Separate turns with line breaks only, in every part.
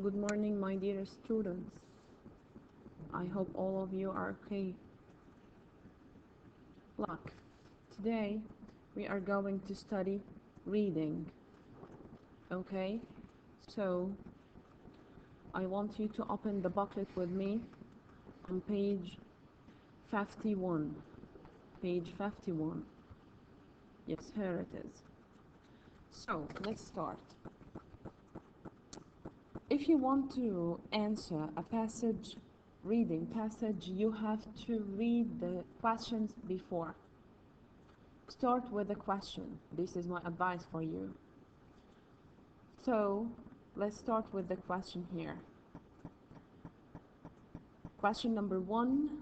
Good morning, my dear students. I hope all of you are okay. Look, today we are going to study reading. Okay? So, I want you to open the booklet with me on page 51. Page 51. Yes, here it is. So, let's start. If you want to answer a reading passage, you have to read the questions before. Start with the question. This is my advice for you. So, let's start with the question here. Question number 1,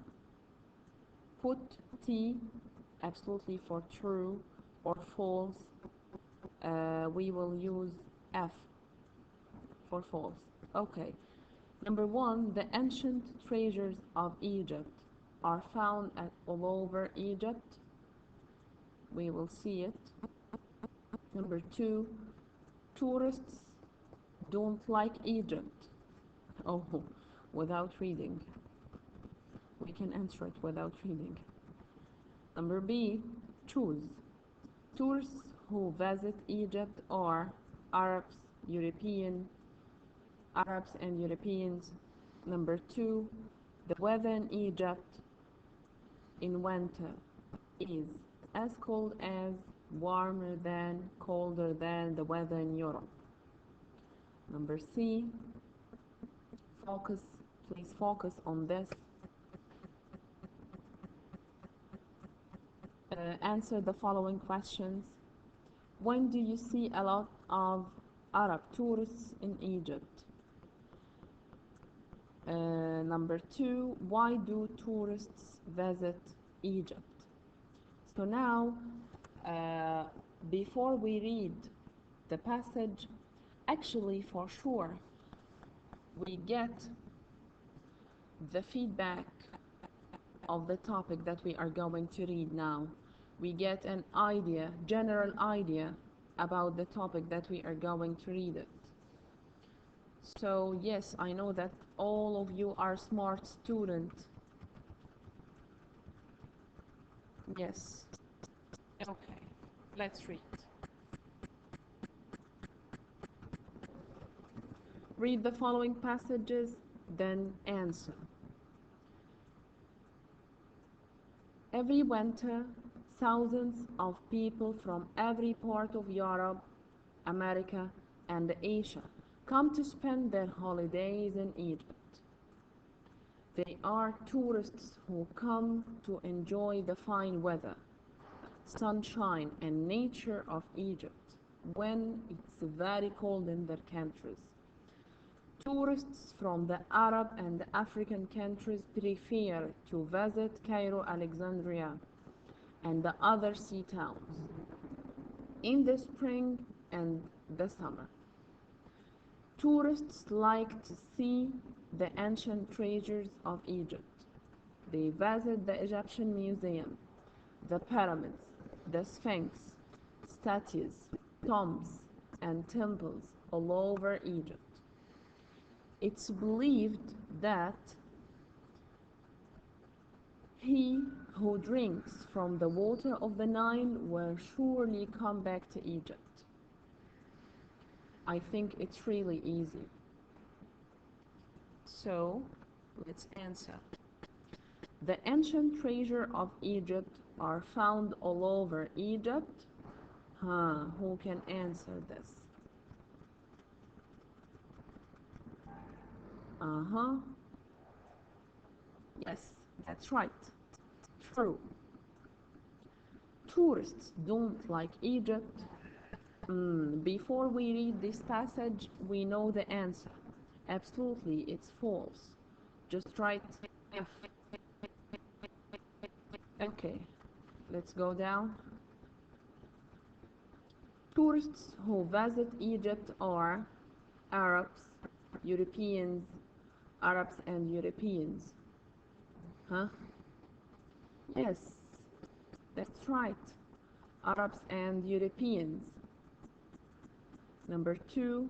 put T absolutely for true or false. We will use F for false. Okay. Number 1, the ancient treasures of Egypt are found all over Egypt. We will see it. Number 2, tourists don't like Egypt. Oh, without reading. We can answer it without reading. Number B, choose. Tourists who visit Egypt are Arabs and Europeans. Number 2, the weather in Egypt in winter is as cold as, warmer than, colder than the weather in Europe. Number C, please focus on this. Answer the following questions. When do you see a lot of Arab tourists in Egypt? Number 2, why do tourists visit Egypt? So now, before we read the passage, actually for sure, we get the feedback of the topic that we are going to read now. We get an idea, general idea about the topic that we are going to read it. So yes, I know that all of you are smart students. Yes. Okay, let's read. Read the following passages, then answer. Every winter, thousands of people from every part of Europe, America, and Asia come to spend their holidays in Egypt. They are tourists who come to enjoy the fine weather, sunshine, and nature of Egypt when it's very cold in their countries. Tourists from the Arab and African countries prefer to visit Cairo, Alexandria, and the other sea towns in the spring and the summer. Tourists like to see the ancient treasures of Egypt. They visit the Egyptian Museum, the pyramids, the Sphinx, statues, tombs, and temples all over Egypt. It's believed that he who drinks from the water of the Nile will surely come back to Egypt. I think it's really easy. So, let's answer. The ancient treasures of Egypt are found all over Egypt. Who can answer this? Yes, that's right. True. Tourists don't like Egypt. Before we read this passage, we know the answer. Absolutely, it's false. Just write F. Okay, let's go down. Tourists who visit Egypt are Arabs, Arabs and Europeans. Yes, that's right. Arabs and Europeans. Number 2,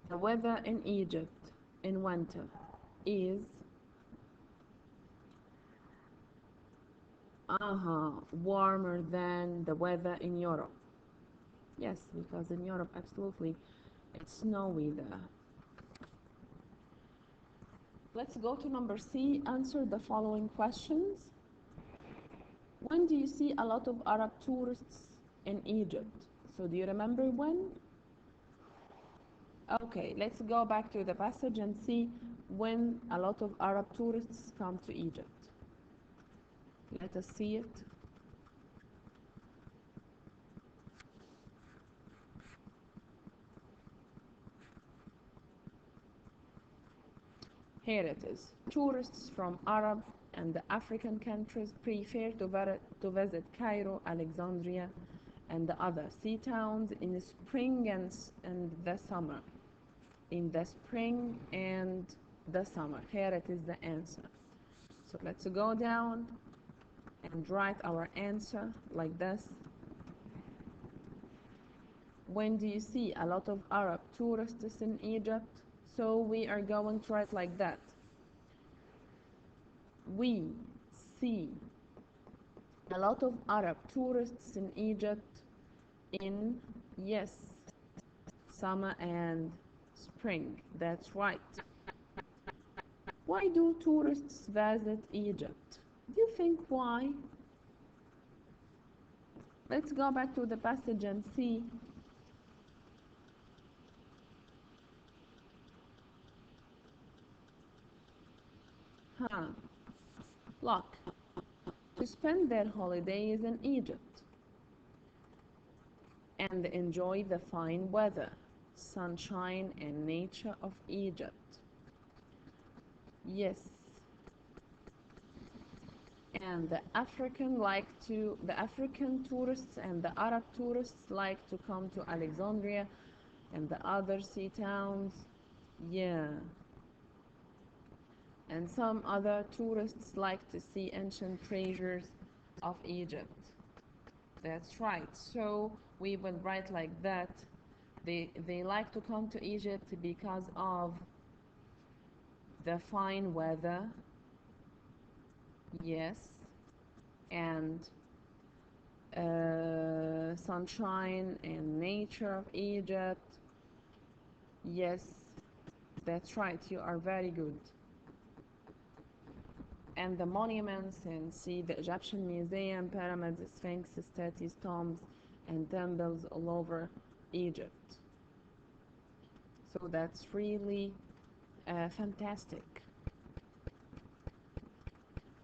the weather in Egypt. in winter is warmer than the weather in Europe. Yes, because in Europe, absolutely, it's snowy there. Let's go to number C. Answer the following questions. When do you see a lot of Arab tourists in Egypt? So do you remember when? Okay, let's go back to the passage and see when a lot of Arab tourists come to Egypt. Let us see it. Here it is. Tourists from Arab and the African countries prefer to visit Cairo, Alexandria, and the other sea towns in the spring and the summer. In the spring and the summer. Here it is the answer. So let's go down and write our answer like this. When do you see a lot of Arab tourists in Egypt? So we are going to write like that. We see a lot of Arab tourists in Egypt in, yes, summer and spring. That's right. Why do tourists visit Egypt? Do you think why? Let's go back to the passage and see. Look, to spend their holidays in Egypt and enjoy the fine weather, sunshine, and nature of Egypt. Yes. And the African tourists and the Arab tourists like to come to Alexandria and the other sea towns. Yeah. And some other tourists like to see ancient treasures of Egypt. That's right. So we will write like that. They like to come to Egypt because of the fine weather. Yes. And sunshine and nature of Egypt. Yes, that's right. You are very good. And the monuments, and see the Egyptian Museum, pyramids, sphinx, statues, tombs, and temples all over Egypt. So that's really fantastic.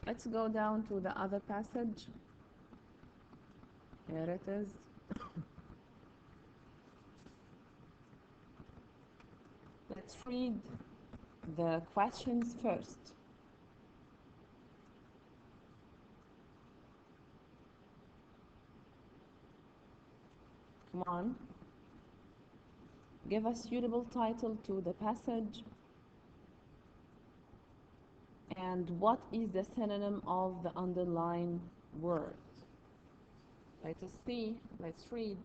Let's go down to the other passage. Here it is. Let's read the questions first. Come on. Give a suitable title to the passage. And what is the synonym of the underlined word? Let us see. Let's read.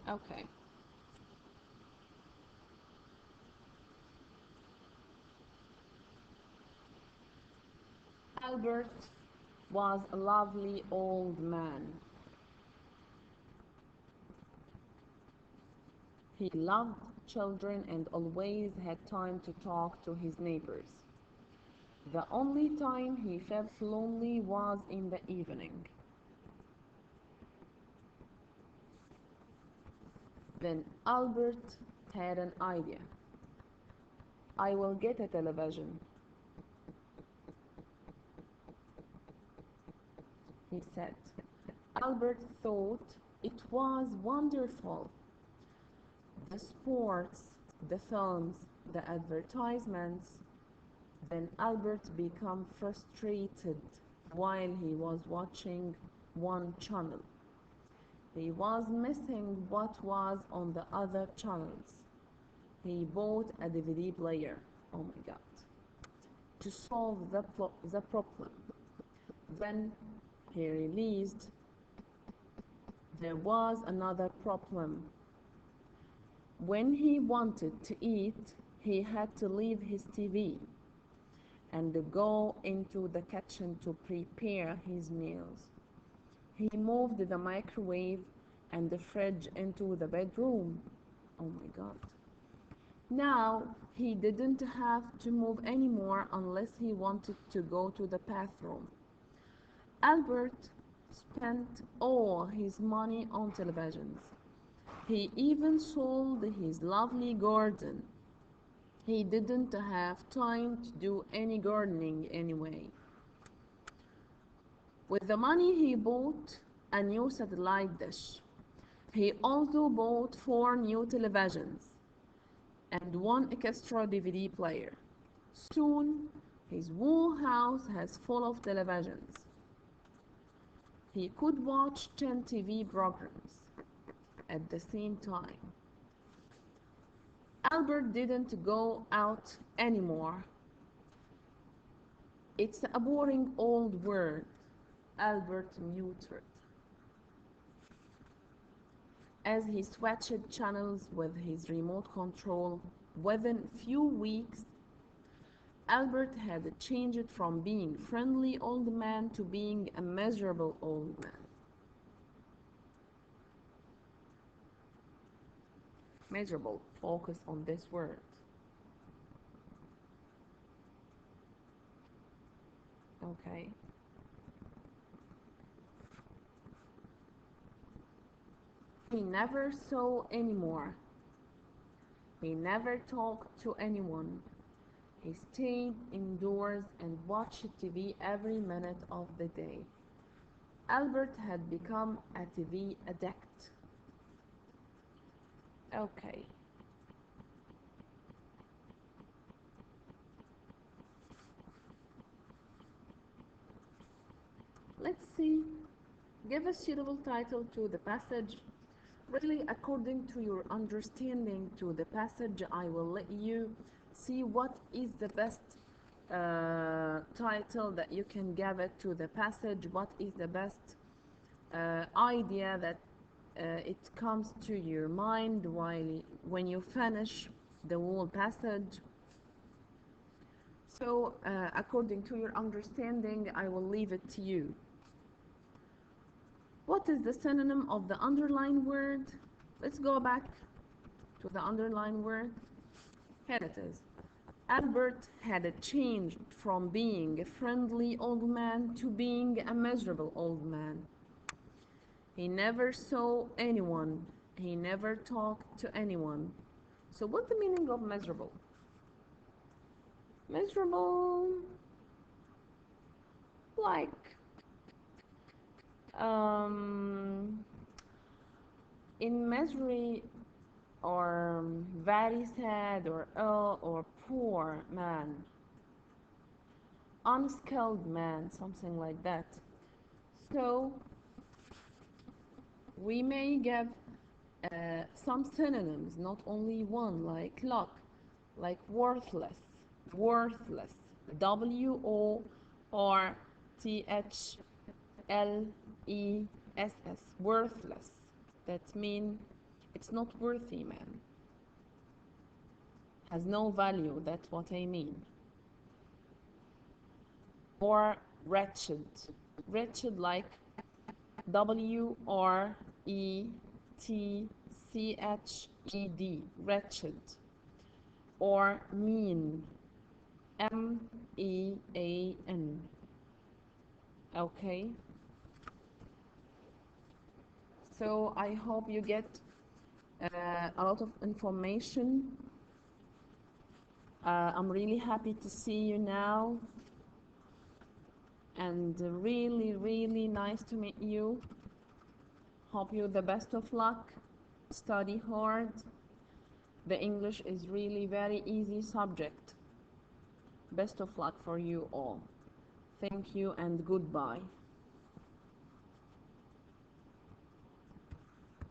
Okay. Albert was a lovely old man. He loved children and always had time to talk to his neighbors. The only time he felt lonely was in the evening. Then Albert had an idea. I will get a television, he said. Albert thought it was wonderful. The sports, the films, the advertisements. Then Albert became frustrated while he was watching one channel. He was missing what was on the other channels. He bought a DVD player. Oh my God. To solve the problem. Then he realized there was another problem. When he wanted to eat, he had to leave his TV and go into the kitchen to prepare his meals. He moved the microwave and the fridge into the bedroom. Oh my God. Now he didn't have to move anymore unless he wanted to go to the bathroom. Albert spent all his money on televisions. He even sold his lovely garden. He didn't have time to do any gardening anyway. With the money, he bought a new satellite dish. He also bought 4 new televisions and 1 extra DVD player. Soon, his whole house has full of televisions. He could watch 10 TV programs at the same time. Albert didn't go out anymore. It's a boring old word. Albert muttered as he switched channels with his remote control. Within few weeks, Albert had changed from being friendly old man to being a miserable old man. Miserable. Focus on this word. Okay. He never saw anyone. He never talked to anyone. He stayed indoors and watched TV every minute of the day. Albert had become a TV addict. Okay. Let's see. Give a suitable title to the passage. Really, according to your understanding to the passage, I will let you see what is the best title that you can give it to the passage, what is the best idea that it comes to your mind while when you finish the whole passage. So, according to your understanding, I will leave it to you. What is the synonym of the underlined word? Let's go back to the underlined word. Here it is. Albert had changed from being a friendly old man to being a miserable old man. He never saw anyone. He never talked to anyone. So what's the meaning of miserable? Miserable, like um, in misery or very sad or ill or poor man, unskilled man, something like that. So we may give some synonyms, not only one, like luck, like worthless, worthless, WORTHLESS, worthless. That means it's not worthy, man. Has no value, that's what I mean. Or wretched, wretched like WRETCHED, wretched. Or mean, MEAN. Okay, so I hope you get a lot of information. I'm really happy to see you now, and really, really nice to meet you. Hope you the best of luck. Study hard. The English is really very easy subject. Best of luck for you all. Thank you and goodbye.